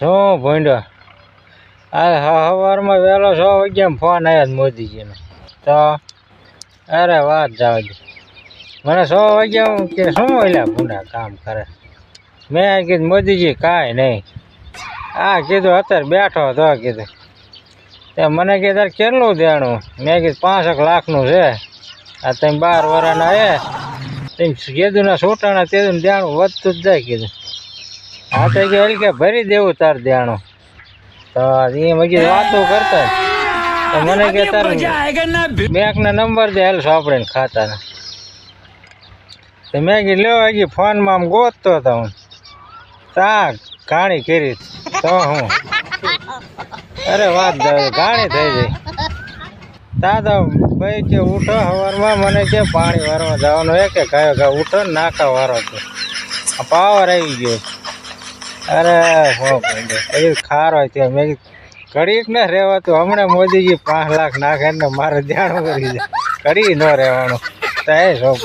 શું ભૂંડો આ સવારમાં વહેલો 6 વાગ્યામાં ફોન આવ્યો મોદીજીનો તો અરે વાત જાવ દે મને 6 વાગ્યામાં કે શું ઓલા ભૂંડા કામ કરે મેં કીધું મોદીજી કાંઈ નહીં આ કીધું અત્યારે બેઠો હતો કીધું તે મને કે તારે કેટલું દેણું મેં કીધું 5 લાખનું છે આ તમે 12 વર્ષના એ તેમ કીધું ને છૂટાણા તેનું દેણું વધતું જ જાય કીધું હા તો કે ભરી દેવું તાર દેણું તો એ મગી વાતો કરતા તો મને કે તાર બેંકના નંબર દે હાલ સોંપડીને ખાતાના તો મેં કીધું લ્યો હજી ફોનમાં આમ ગોતતો હતો હું તા ઘાણી કરી તો હું અરે વાત ઘાણી થઈ ગઈ તા તો ભાઈ કે ઉઠો સવારમાં મને કે પાણી વારવા જવાનું એ કે કયો ઉઠો ને નાખા વારો છે આ પાવર આવી ગયો અરે હો ખારો ત્યાં મેં ઘડીક ને રહેવાતું હમણાં મોદીજી 5 લાખ નાખે ને મારે ધ્યાન કરી જાય ઘડી ન રહેવાનું તો એ શોખ